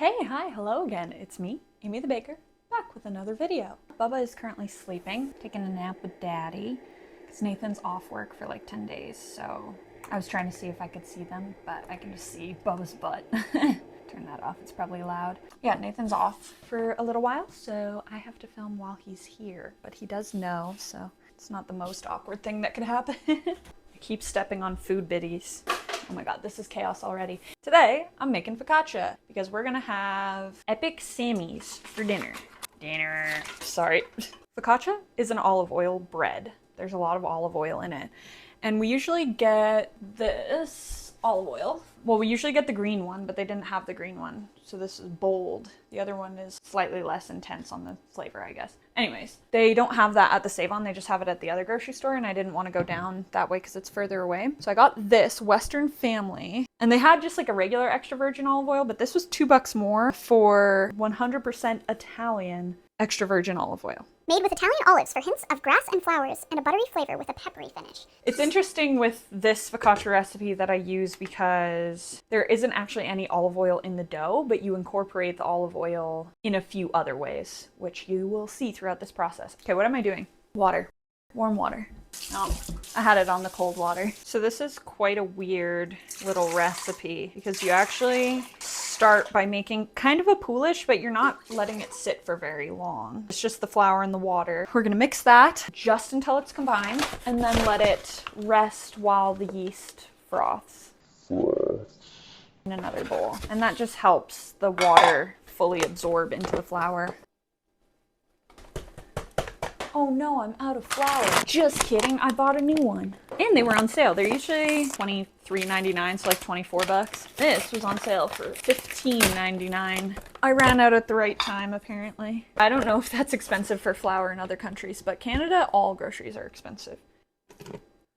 Hey, hi, hello again. It's me, Amy the Baker, back with another video. Bubba is currently sleeping, taking a nap with Daddy, because Nathan's off work for like 10 days, so I was trying to see if I could see them, but I can just see Bubba's butt. Turn that off, it's probably loud. Yeah, Nathan's off for a little while, so I have to film while he's here, but he does know, so it's not the most awkward thing that could happen. I keep stepping on food biddies. Oh my god, this is chaos already. Today, I'm making focaccia because we're gonna have epic Sammys for dinner. Sorry. Focaccia is an olive oil bread. There's a lot of olive oil in it. And we usually get this olive oil. Well, we usually get the green one, but they didn't have the green one. So this is bold. The other one is slightly less intense on the flavor, I guess. Anyways, they don't have that at the Save-On. They just have it at the other grocery store, and I didn't want to go down that way because it's further away. So I got this Western Family, and they had just like a regular extra virgin olive oil, but this was $2 more for 100% Italian extra virgin olive oil. Made with Italian olives for hints of grass and flowers and a buttery flavor with a peppery finish. It's interesting with this focaccia recipe that I use because there isn't actually any olive oil in the dough, but you incorporate the olive oil in a few other ways, which you will see throughout this process. Okay, what am I doing? Water. Warm water. I had it on the cold water. So this is quite a weird little recipe because you actually start by making kind of a poolish, but you're not letting it sit for very long. It's just the flour and the water. We're gonna mix that just until it's combined and then let it rest while the yeast froths in another bowl. And that just helps the water fully absorb into the flour. Oh no, I'm out of flour. Just kidding, I bought a new one. And they were on sale. They're usually $23.99, so like $24. This was on sale for $15.99. I ran out at the right time, apparently. I don't know if that's expensive for flour in other countries, but Canada, all groceries are expensive.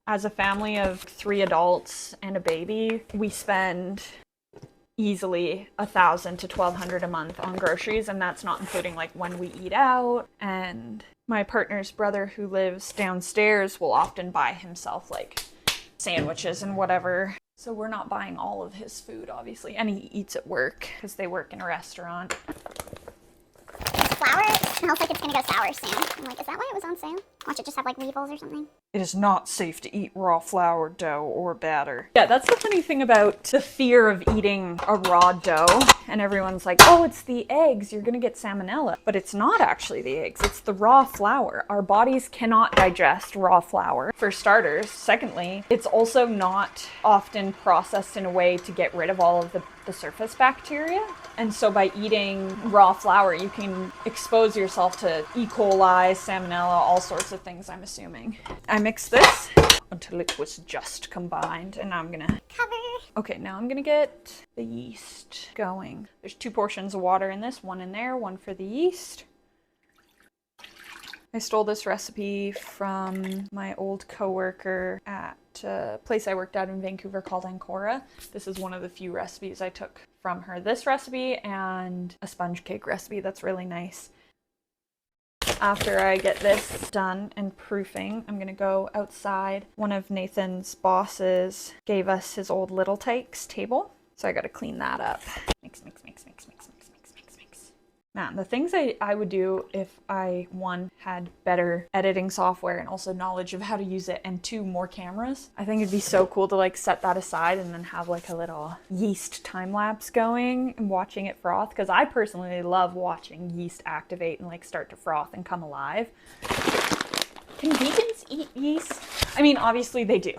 As a family of 3 adults and a baby, we spend easily $1,000 to $1,200 a month on groceries, and that's not including like when we eat out. And my partner's brother who lives downstairs will often buy himself like sandwiches and whatever. So we're not buying all of his food, obviously, and he eats at work because they work in a restaurant. This flour smells like it's gonna go sour soon. I'm like, is that why it was on sale? Watch it just have like weevils or something. It is not safe to eat raw flour, dough, or batter. Yeah, that's the funny thing about the fear of eating a raw dough. And everyone's like, oh, it's the eggs, you're gonna get salmonella. But it's not actually the eggs, it's the raw flour. Our bodies cannot digest raw flour, for starters. Secondly, it's also not often processed in a way to get rid of all of the surface bacteria. And so by eating raw flour, you can expose yourself to E. coli, salmonella, all sorts of things, I'm assuming. I mixed this until it was just combined, and now I'm gonna cover. Okay, now I'm gonna get the yeast going. There's 2 portions of water in this, one in there, one for the yeast. I stole this recipe from my old coworker at a place I worked at in Vancouver called Ancora. This is one of the few recipes I took from her. This recipe and a sponge cake recipe that's really nice. After I get this done and proofing, I'm gonna go outside. One of Nathan's bosses gave us his old Little Tikes table, so I gotta clean that up. Mix, mix, mix, mix, mix, mix, mix, mix, mix. Man, the things I would do if I, 1, had better editing software and also knowledge of how to use it, and 2, more cameras. I think it'd be so cool to like set that aside and then have like a little yeast time lapse going and watching it froth, because I personally love watching yeast activate and like start to froth and come alive. Can vegans eat yeast? I mean, obviously they do.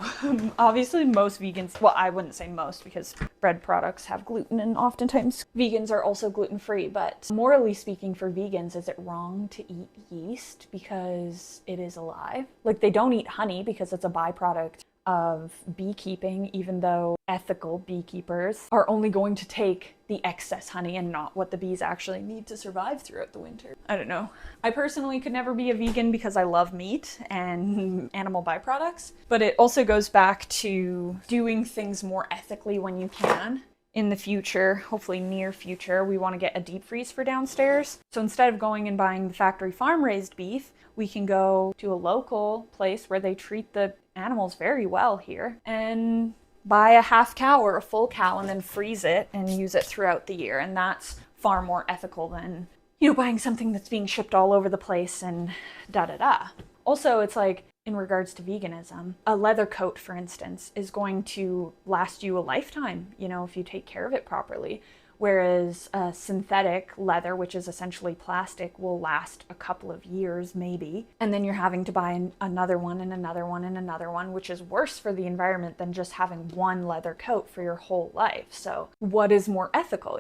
Obviously most vegans, well, I wouldn't say most because bread products have gluten and oftentimes vegans are also gluten-free, but morally speaking for vegans, is it wrong to eat yeast because it is alive? Like they don't eat honey because it's a byproduct of beekeeping, even though ethical beekeepers are only going to take the excess honey and not what the bees actually need to survive throughout the winter. I don't know. I personally could never be a vegan because I love meat and animal byproducts, but it also goes back to doing things more ethically when you can. In the future, hopefully near future, we want to get a deep freeze for downstairs. So instead of going and buying the factory farm raised beef, we can go to a local place where they treat the animals very well here and buy a half cow or a full cow and then freeze it and use it throughout the year. And that's far more ethical than, buying something that's being shipped all over the place and da-da-da. Also, it's like, in regards to veganism, a leather coat, for instance, is going to last you a lifetime, if you take care of it properly. Whereas a synthetic leather, which is essentially plastic, will last a couple of years maybe. And then you're having to buy another one and another one and another one, which is worse for the environment than just having one leather coat for your whole life. So what is more ethical,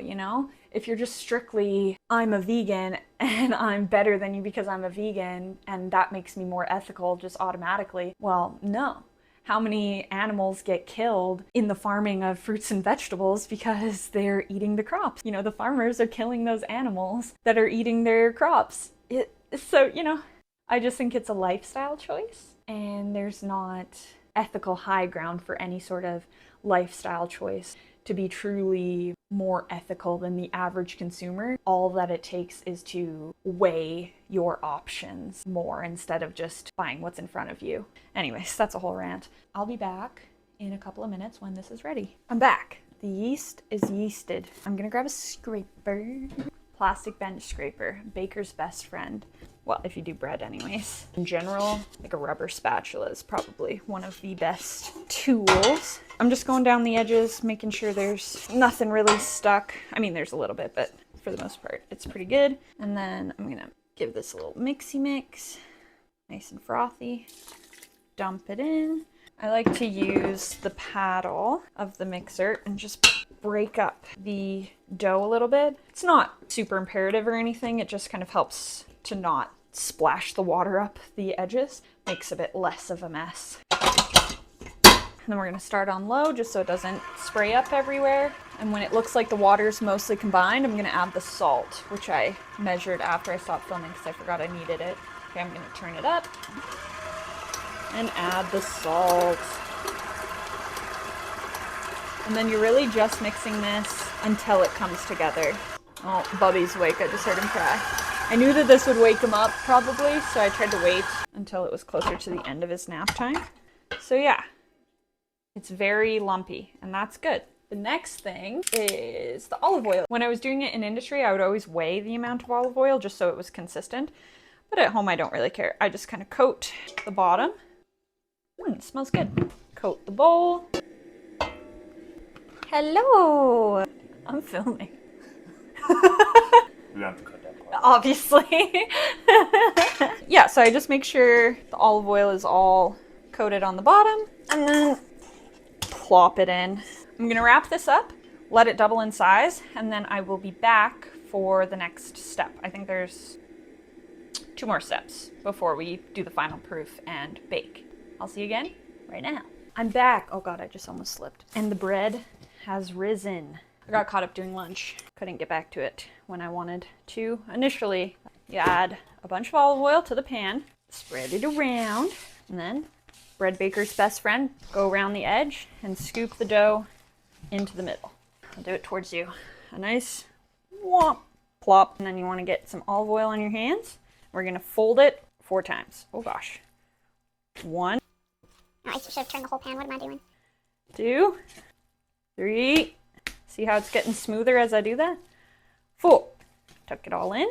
If you're just strictly, I'm a vegan and I'm better than you because I'm a vegan and that makes me more ethical just automatically, well, no. How many animals get killed in the farming of fruits and vegetables because they're eating the crops? The farmers are killing those animals that are eating their crops. So, I just think it's a lifestyle choice, and there's not ethical high ground for any sort of lifestyle choice to be truly more ethical than the average consumer. All that it takes is to weigh your options more instead of just buying what's in front of you. Anyways, that's a whole rant. I'll be back in a couple of minutes when this is ready. I'm back. The yeast is yeasted. I'm gonna grab a scraper. Plastic bench scraper, baker's best friend. Well, if you do bread anyways. In general, like a rubber spatula is probably one of the best tools. I'm just going down the edges, making sure there's nothing really stuck. I mean, there's a little bit, but for the most part, it's pretty good. And then I'm gonna give this a little mixy mix, nice and frothy. Dump it in. I like to use the paddle of the mixer and just break up the dough a little bit. It's not super imperative or anything. It just kind of helps to not splash the water up the edges. Makes a bit less of a mess. And then we're gonna start on low just so it doesn't spray up everywhere. And when it looks like the water's mostly combined, I'm gonna add the salt, which I measured after I stopped filming because I forgot I needed it. Okay, I'm gonna turn it up and add the salt. And then you're really just mixing this until it comes together. Oh, Bubby's awake, I just heard him cry. I knew that this would wake him up probably, so I tried to wait until it was closer to the end of his nap time. So yeah, it's very lumpy, and that's good. The next thing is the olive oil. When I was doing it in industry, I would always weigh the amount of olive oil just so it was consistent. But at home, I don't really care. I just kind of coat the bottom. It smells good. Coat the bowl. Hello! I'm filming. You have to cut that part. Obviously. Yeah, so I just make sure the olive oil is all coated on the bottom and then plop it in. I'm gonna wrap this up, let it double in size, and then I will be back for the next step. I think there's 2 more steps before we do the final proof and bake. I'll see you again right now. I'm back. Oh God, I just almost slipped. And the bread has risen. I got caught up doing lunch. Couldn't get back to it when I wanted to. Initially, you add a bunch of olive oil to the pan, spread it around, and then bread baker's best friend, go around the edge and scoop the dough into the middle. I'll do it towards you. A nice whomp, plop, and then you want to get some olive oil on your hands. We're gonna fold it 4 times. Oh gosh. 1. Oh, I should have turned the whole pan. What am I doing? 2, 3. See how it's getting smoother as I do that? 4. Tuck it all in.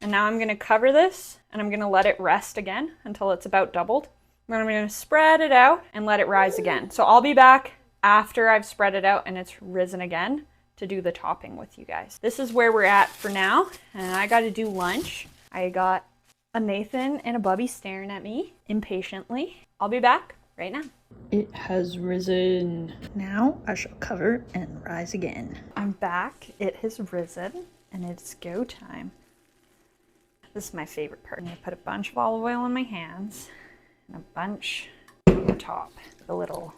And now I'm gonna cover this and I'm gonna let it rest again until it's about doubled. Then I'm gonna spread it out and let it rise again. So I'll be back after I've spread it out and it's risen again to do the topping with you guys. This is where we're at for now, and I gotta do lunch. I got a Nathan and a Bubby staring at me impatiently. I'll be back right now. It has risen. Now I shall cover and rise again. I'm back. It has risen and it's go time. This is my favorite part. I'm gonna put a bunch of olive oil on my hands and a bunch on the top. A little.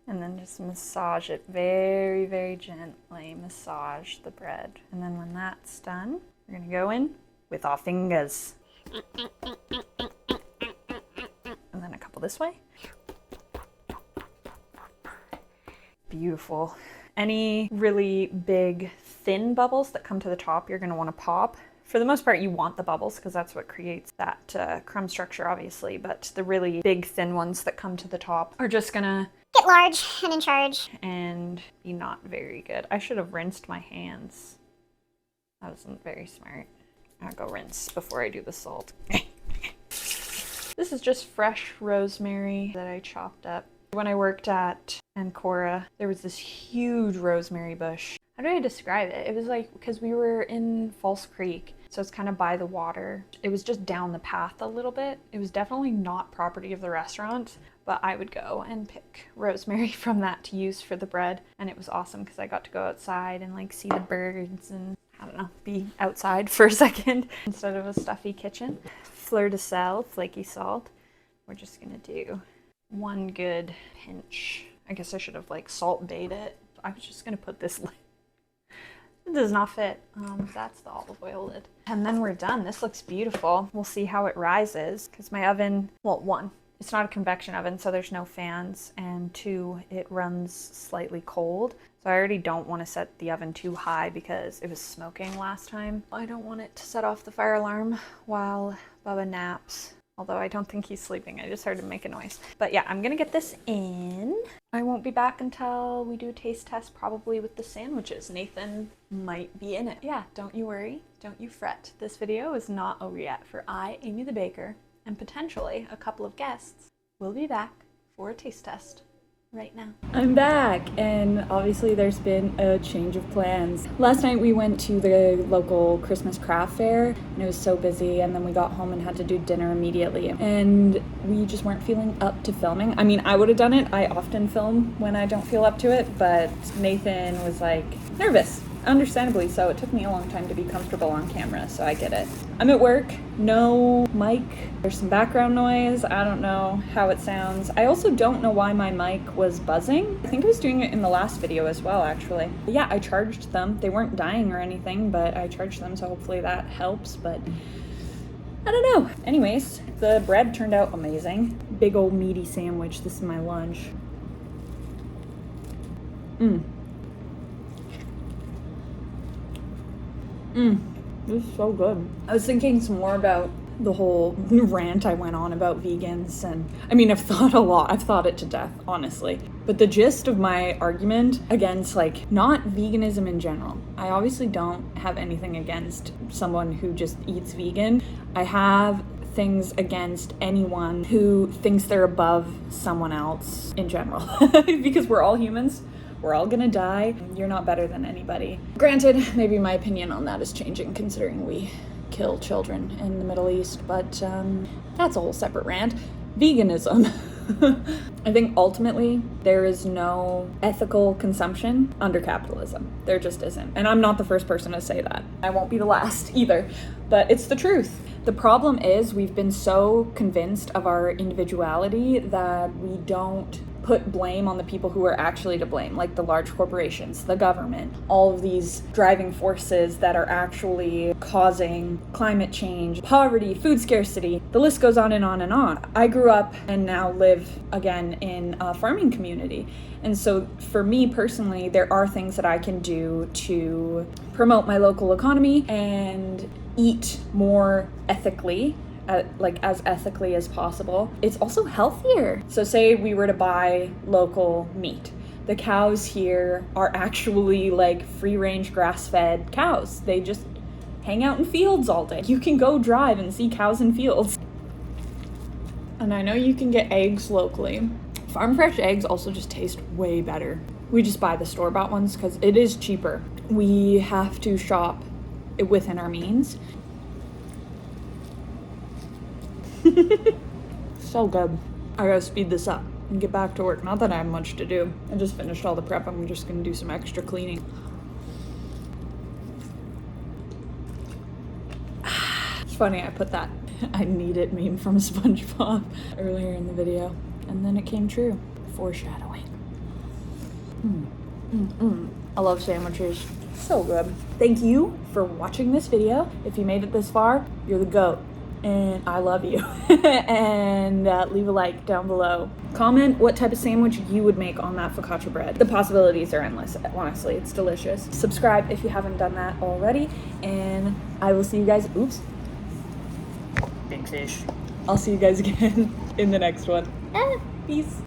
And then just massage it very, very gently. Massage the bread. And then when that's done, we're gonna go in with our fingers. And then a couple this way. Beautiful. Any really big, thin bubbles that come to the top, you're gonna wanna pop For the most part, you want the bubbles because that's what creates that crumb structure, obviously. But the really big, thin ones that come to the top are just gonna get large and in charge. And be not very good. I should have rinsed my hands. That wasn't very smart. I'll go rinse before I do the salt. This is just fresh rosemary that I chopped up. When I worked at Ancora, there was this huge rosemary bush. How do I describe it? It was like, because we were in False Creek, so it's kind of by the water. It was just down the path a little bit. It was definitely not property of the restaurant, but I would go and pick rosemary from that to use for the bread. And it was awesome because I got to go outside and like see the birds and, I don't know, be outside for a second instead of a stuffy kitchen. Fleur de sel, flaky salt. We're just gonna do one good pinch. I guess I should have like salt bait it. I was just gonna put this lid. It does not fit. That's the olive oil lid. And then we're done. This looks beautiful. We'll see how it rises because my oven, well, one, it's not a convection oven, so there's no fans, and two, it runs slightly cold. So I already don't want to set the oven too high because it was smoking last time. I don't want it to set off the fire alarm while Bubba naps. Although I don't think he's sleeping, I just heard him make a noise. But yeah, I'm gonna get this in. I won't be back until we do a taste test, probably with the sandwiches. Nathan might be in it. Yeah, don't you worry, don't you fret. This video is not over yet, for I, Amy the Baker, and potentially a couple of guests will be back for a taste test right now. I'm back, and obviously there's been a change of plans. Last night we went to the local Christmas craft fair, and it was so busy, and then we got home and had to do dinner immediately, and we just weren't feeling up to filming. I mean, I would have done it. I often film when I don't feel up to it, but Nathan was like nervous. Understandably so. It took me a long time to be comfortable on camera, so I get it. I'm at work, no mic. There's some background noise. I don't know how it sounds. I also don't know why my mic was buzzing. I think I was doing it in the last video as well, actually. But yeah, I charged them. They weren't dying or anything, but I charged them, so hopefully that helps, but I don't know. Anyways, the bread turned out amazing. Big old meaty sandwich. This is my lunch. This is so good. I was thinking some more about the whole rant I went on about vegans, and I mean, I've thought a lot. I've thought it to death, honestly. But the gist of my argument against, like, not veganism in general, I obviously don't have anything against someone who just eats vegan. I have things against anyone who thinks they're above someone else in general, because we're all humans. We're all gonna die. You're not better than anybody. Granted, maybe my opinion on that is changing considering we kill children in the Middle East, but that's a whole separate rant. Veganism. I think ultimately there is no ethical consumption under capitalism. There just isn't. And I'm not the first person to say that. I won't be the last either, but it's the truth. The problem is we've been so convinced of our individuality that we don't put blame on the people who are actually to blame, like the large corporations, the government, all of these driving forces that are actually causing climate change, poverty, food scarcity. The list goes on and on and on. I grew up and now live again in a farming community. And so for me personally, there are things that I can do to promote my local economy and eat more ethically, as ethically as possible. It's also healthier. So say we were to buy local meat. The cows here are actually like free-range grass-fed cows. They just hang out in fields all day. You can go drive and see cows in fields. And I know you can get eggs locally. Farm fresh eggs also just taste way better. We just buy the store-bought ones because it is cheaper. We have to shop within our means. So good. I gotta speed this up and get back to work. Not that I have much to do. I just finished all the prep. I'm just gonna do some extra cleaning. It's funny, I put that I need it meme from SpongeBob earlier in the video, and then it came true. Foreshadowing. I love sandwiches. So good. Thank you for watching this video. If you made it this far, you're the GOAT. and I love you. And leave a like down below. Comment what type of sandwich you would make on that focaccia bread. The possibilities are endless, honestly. It's delicious. Subscribe if you haven't done that already, and I will see you guys. Oops. Big fish. I'll see you guys again in the next one. Peace.